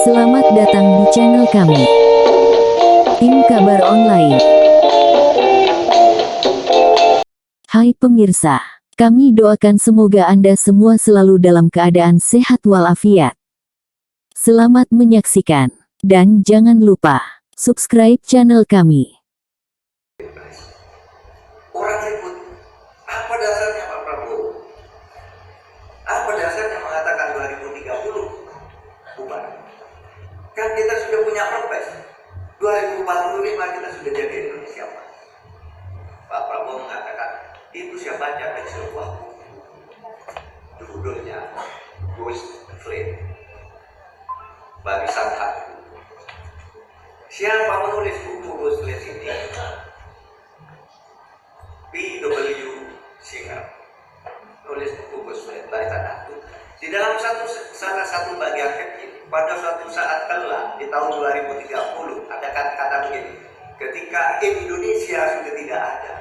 Selamat datang di channel kami, Tim Kabar Online. Hai pemirsa, kami doakan semoga Anda semua selalu dalam keadaan sehat walafiat. Selamat menyaksikan, dan jangan lupa subscribe channel kami. Orang ribut, apa dasarnya Pak Prabowo? Apa dasarnya mengatakan 2030 bubar? Kan kita sudah punya perpres 2045 kita sudah jadi Indonesia Pak. Pak Prabowo mengatakan itu siapa baca pensil buahku. Judulnya Ghost Flame, barisan hati. Siapa menulis buku Ghost Flame ini? P.W. Singer, nulis buku barisan hati. Di dalam salah satu bagian kecil, pada suatu saat kelak di tahun 2030 ada kata-kata begini: ketika Indonesia sudah tidak ada,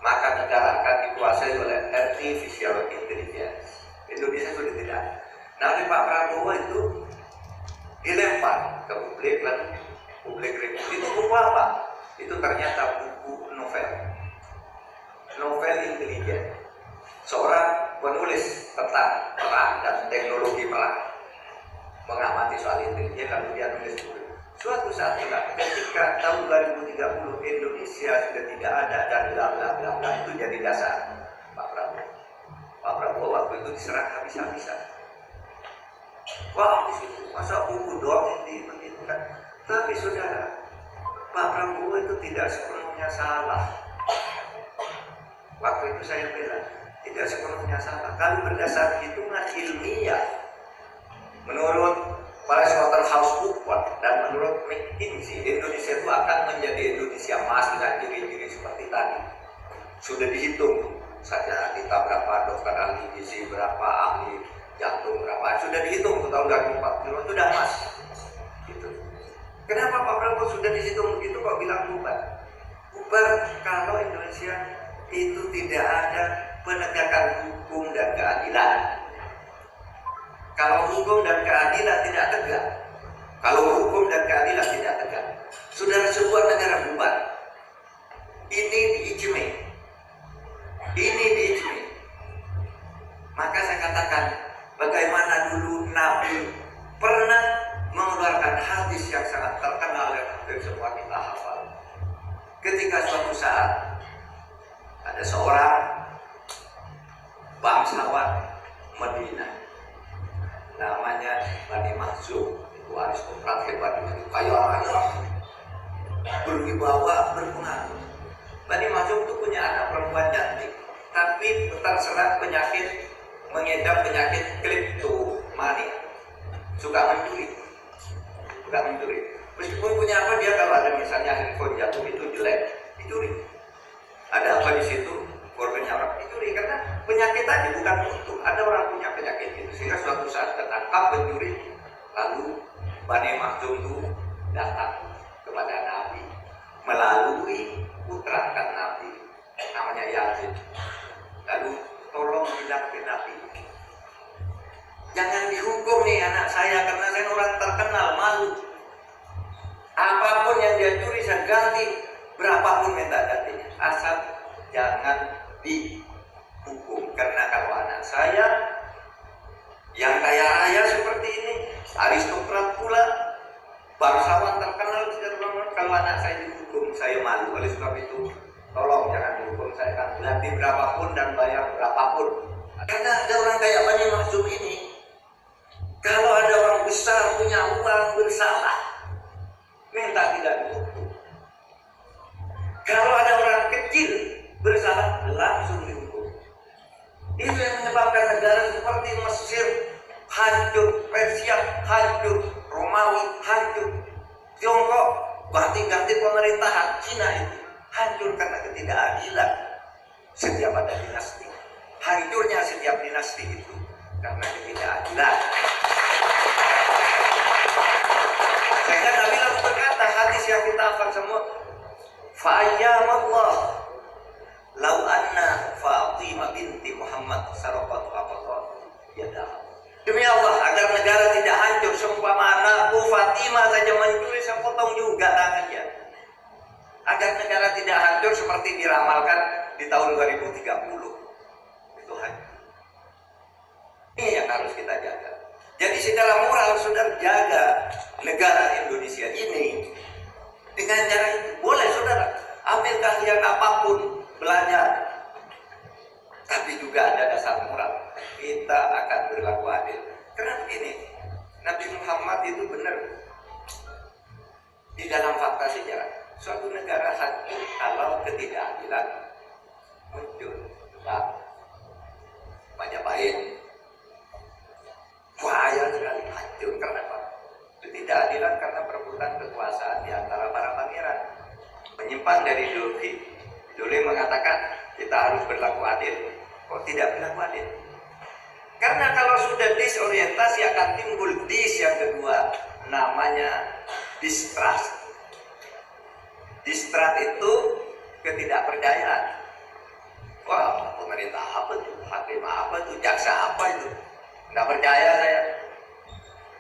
maka negara akan dikuasai oleh artificial intelligence. Indonesia sudah tidak ada. Nah, oleh Pak Prabowo itu dilempar ke publik, lalu publik ribut. Itu buku apa? Itu ternyata buku novel intelijen. Seorang penulis tentang perang dan teknologi perang, mengamati soal intelijen, lalu dia nulis buku. Suatu saat ketika tahun 2030 Indonesia sudah tidak ada dan bla bla bla bla, itu jadi dasar Pak Prabowo. Pak Prabowo waktu itu diserang habis-habisan. Wah, di situ masa buku doang yang dibentukkan. Tapi saudara, Pak Prabowo itu tidak sepenuhnya salah. Waktu itu saya bilang tidak sepenuhnya salah. Kalau berdasar hitungan ilmiah, menurut PricewaterhouseCoopers dan menurut McKinsey, Indonesia itu akan menjadi Indonesia emas dengan ciri-ciri seperti tadi. Sudah dihitung saja, kita berapa dokter ahli gizi, berapa ahli jantung, berapa, sudah dihitung tahun 2040 itu sudah emas. Gitu. Kenapa Pak Prabowo sudah dihitung begitu kok bilang bubar? Bubar kalau Indonesia itu tidak ada penegakan hukum dan keadilan. Kalau hukum dan keadilan tidak tegak, kalau hukum dan keadilan tidak tegak, saudara, sebuah negara bubar. Ini diijmi, ini diijmi. Maka saya katakan, bagaimana dulu Nabi pernah mengeluarkan hadis yang sangat terkenal yang hampir semua kita hafal. Ketika suatu saat ada seorang bangsawan Madinah, namanya Bani Mahzum, itu aristokrat hebat, itu kaya raya, berwibawa, berpengaruh. Bani Mahzum itu punya anak perempuan cantik, tapi terserang penyakit, mengidap penyakit kleptomania, suka mencuri. Meskipun punya apa, dia kalau ada misalnya handphone jatuh itu jelek, dicuri. Ada apa di situ? Korbannya orang dicuri, karena penyakit tadi bukan untuk. Ada orang punya penyakit itu, sehingga suatu saat tertangkap pencuri. Lalu Bani Mahzum itu datang kepada Nabi melalui putra kan Nabi, namanya Yazid. Lalu tolong bilang ke Nabi, jangan dihukum nih anak saya karena saya orang terkenal, malu. Apapun yang dia curi saya ganti, berapapun minta gantinya, asal jangan dihukum. Karena kalau anak saya yang kaya raya seperti ini, aristokrat pula, bangsawan terkenal, kalau anak saya dihukum, saya malu. Oleh sebab itu, tolong jangan dihukum, saya akan ganti berapapun dan bayar berapapun. Karena ada orang kayak Bani Mahzum ini, kalau ada orang besar punya uang bersalah, minta tidak dihukum. Kalau ada orang kecil bersalah, langsung dihukum. Itu yang menyebabkan negara seperti Mesir hancur, Persia hancur, Romawi hancur, Tiongkok ganti-ganti pemerintahan, Cina itu hancur karena ketidakadilan. Setiap ada dinasti, hancurnya setiap dinasti itu karena ketidakadilan. Sehingga Nabi lalu berkata, hadis yang kita hafal semua, fa'ayyamallah lau anna Fatimah binti Muhammad sarafat apa yadah. Demi Allah, agar negara tidak hancur, Panglima saja mencuri, saya potong juga tangannya. Agar negara tidak hancur seperti diramalkan di tahun 2030. Itu hancur. Ini yang harus kita jaga. Jadi secara moral saudara jaga negara Indonesia ini dengan cara itu. Boleh saudara ambil keahlian apapun, belajar. Tapi juga ada dasar moral. Kita akan berlaku adil. Karena begini, Nabi Muhammad itu benar. Di dalam fakta sejarah, suatu negara hancur kalau ketidakadilan muncul. Nah, Majapahit bahaya sekali, hancur karena apa? Ketidakadilan karena perebutan kekuasaan di antara para pangeran. Menyimpang dari ideologi. Ideologi mengatakan kita harus berlaku adil. Kok tidak berlaku adil? Karena kalau sudah disorientasi akan timbul dis yang kedua, namanya distrust. Distrust itu ketidakpercayaan. Wah, pemerintah apa tuh? Hakim apa tuh? Jaksa apa itu? Nggak percaya saya.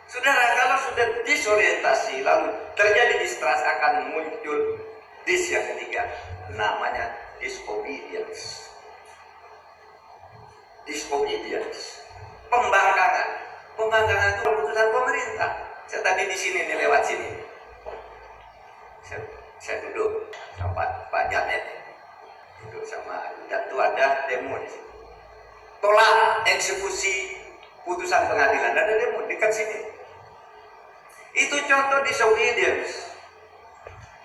Saudara, kalau sudah disorientasi lalu terjadi distrust akan muncul dis yang ketiga, namanya disobedience. Disobedience. Pembangkangan. Pembangkangan itu keputusan pemerintah. Saya tadi di sini nih, lewat sini. Saya duduk sama Pak Janet. Duduk sama dan itu ada demo di sini. Tolak eksekusi putusan pengadilan. Ada demo dekat sini. Itu contoh disobedience.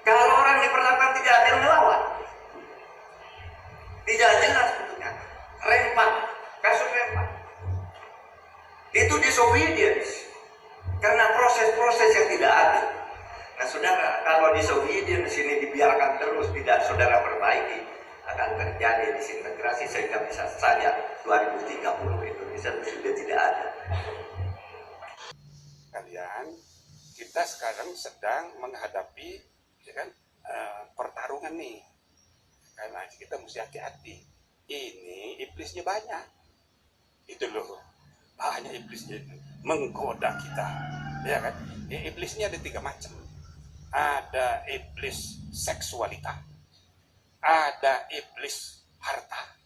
Kalau orang diperlakukan tidak adil, melawan. Tidak jelas bentuknya. Rempak. Kasus rempak. Itu disobedience. Karena proses-proses yang tidak adil. Nah saudara, kalau disobedience ini dibiarkan terus, tidak saudara perbaiki, akan terjadi disintegrasi sehingga bisa saja 2030 Indonesia sudah tidak ada. Kalian, kita sekarang sedang menghadapi ya kan, pertarungan nih. Karena kita mesti hati-hati. Ini iblisnya banyak. Itu loh. Banyak iblisnya menggoda kita. Ya kan? Iblisnya ada 3 macam. Ada iblis seksualitas. Ada iblis harta.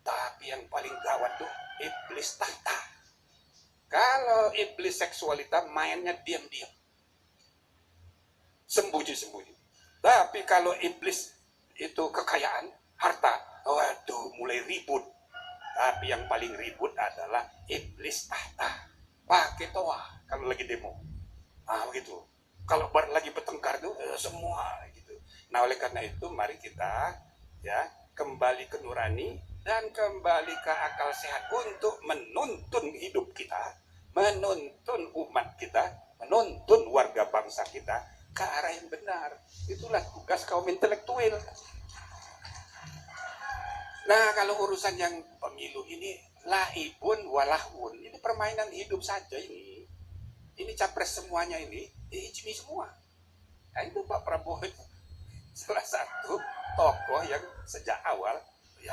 Tapi yang paling gawat tuh iblis tahta. Kalau iblis seksualitas mainnya diam-diam. Sembunyi-sembunyi. Tapi kalau iblis itu kekayaan, harta, waduh mulai ribut. Tapi yang paling ribut adalah iblis tahta. Pakai toa kalau lagi demo. Begitu. Kalau lagi bertengkar tuh semua gitu. Nah, oleh karena itu mari kita ya kembali ke nurani dan kembali ke akal sehat untuk menuntun hidup kita, menuntun umat kita, menuntun warga bangsa kita ke arah yang benar. Itulah tugas kaum intelektual. Nah, kalau urusan yang pemilu ini laibun walahun, ini permainan hidup saja ini. Ini capres semuanya ini, ijmi semua. Nah, itu Pak Prabowo itu salah satu tokoh yang sejak awal ya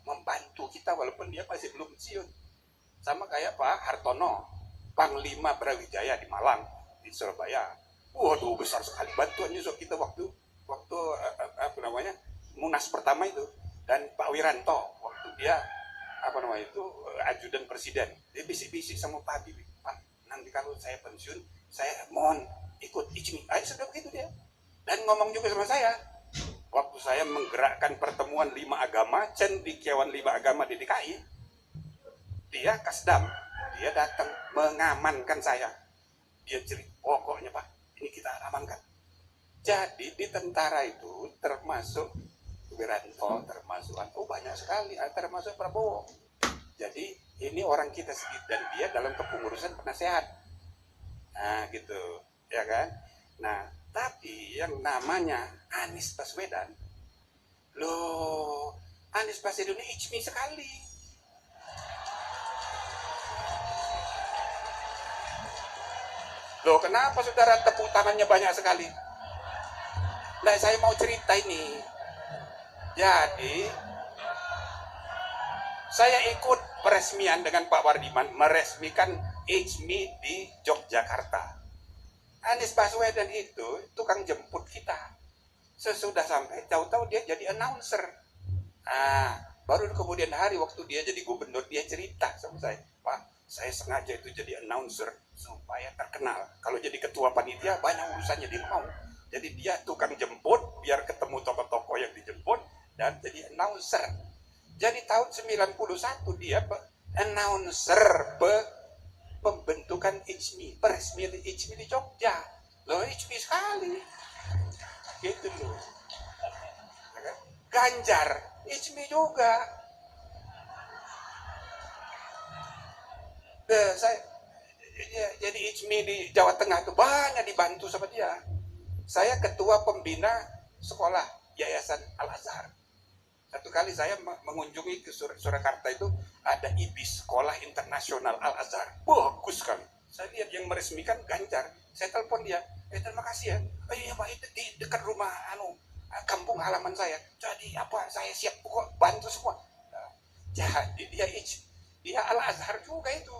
membantu kita walaupun dia masih belum pensiun. Sama kayak Pak Hartono, Panglima Brawijaya di Malang, di Surabaya. Waduh, besar sekali bantuannya kita waktu Munas pertama itu. Dan Pak Wiranto waktu dia ajudan presiden, dia bisik-bisik sama Pak Habibie, Pak, nanti kalau saya pensiun saya mohon ikut ijmi. Sudah begitu dia. Dan ngomong juga sama saya waktu saya menggerakkan pertemuan 5 agama, cendekiawan 5 agama di DKI, dia kasdam, dia datang mengamankan saya. Dia cerita, pokoknya Pak, ini kita amankan. Jadi di tentara itu termasuk Wiranto, termasuk banyak sekali, termasuk Prabowo. Jadi ini orang kita sedikit dan dia dalam kepengurusan penasehat. Nah gitu, ya kan? Nah, tapi yang namanya Anies Baswedan, loh, Anies Baswedan ini ijmi sekali. Loh, kenapa saudara tepuk tangannya banyak sekali? Nah, saya mau cerita ini. Jadi, saya ikut peresmian dengan Pak Wardiman, meresmikan ijmi di Yogyakarta. Anies Baswedan itu tukang jemput kita. Sesudah sampai, tahu-tahu dia jadi announcer. Baru kemudian hari waktu dia jadi gubernur, dia cerita sama saya, Pak, saya sengaja itu jadi announcer supaya terkenal. Kalau jadi ketua panitia banyak urusannya, dia mau. Jadi dia tukang jemput biar ketemu tokoh-tokoh yang dijemput dan jadi announcer. Jadi tahun 91 dia announcer pembentukan ICMI, peresmian ICMI di Jogja. Loh, ICMI sekali. Gitu loh. Ganjar, ICMI juga. Jadi ICMI di Jawa Tengah itu banyak dibantu sama dia. Saya ketua pembina sekolah Yayasan Al-Azhar. Satu kali saya mengunjungi ke Surakarta itu ada IBIS, Sekolah Internasional Al-Azhar. Bagus sekali. Saya lihat yang meresmikan Ganjar. Saya telepon dia. Terima kasih ya. Iya Pak, itu di dekat rumah kampung halaman saya. Jadi saya siap pokok bantu semua. Jadi dia Al-Azhar juga itu.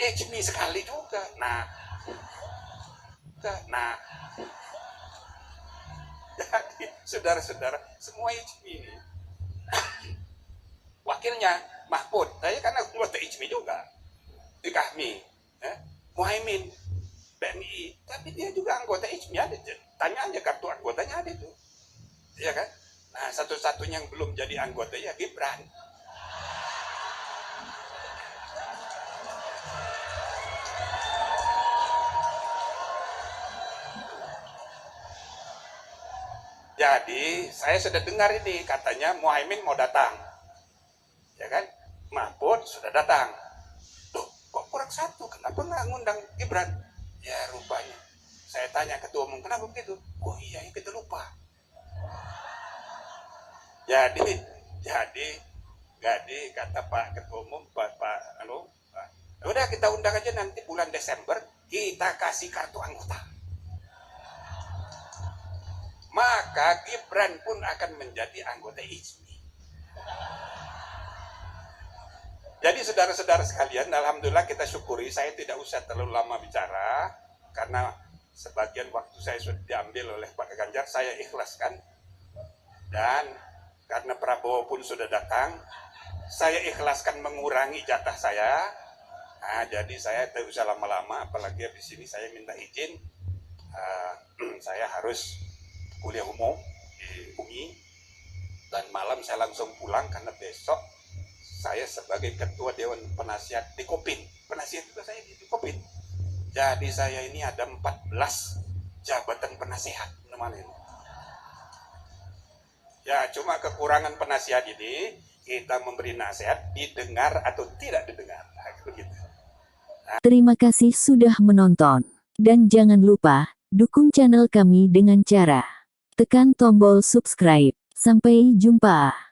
ICMI sekali juga. Nah, jadi saudara-saudara semua ICMI ini. Wakilnya Mahfud, saya kan anggota ICMI juga di Kahmi, Muhaimin, PMI, tapi dia juga anggota ICMI ada. Tanya aja kartu anggotanya ada itu, ya kan? Nah, satu-satunya yang belum jadi anggota ya Gibran. Jadi saya sudah dengar ini katanya Muhaimin mau datang, ya kan? Mahfud sudah datang. Loh, kok kurang satu? Kenapa nggak ngundang Gibran? Ya rupanya. Saya tanya ketua umum, kenapa begitu? Oh iya, kita lupa. Jadi kata Pak Ketua Umum, udah kita undang aja nanti bulan Desember kita kasih kartu anggota. Maka Gibran pun akan menjadi anggota ICMI. Jadi saudara-saudara sekalian, alhamdulillah kita syukuri, saya tidak usah terlalu lama bicara, karena sebagian waktu saya sudah diambil oleh Pak Ganjar, saya ikhlaskan. Dan karena Prabowo pun sudah datang, saya ikhlaskan mengurangi jatah saya. Nah, jadi saya tidak usah lama-lama, apalagi di sini saya minta izin, saya harus kuliah umum di UI, dan malam saya langsung pulang karena besok saya sebagai ketua Dewan Penasihat di Kopin. Penasihat juga saya di Kopin. Jadi saya ini ada 14 jabatan penasihat teman-teman ini. Ya, cuma kekurangan penasihat ini kita memberi nasihat didengar atau tidak didengar. Begitu. Terima kasih sudah menonton. Dan jangan lupa dukung channel kami dengan cara tekan tombol subscribe. Sampai jumpa.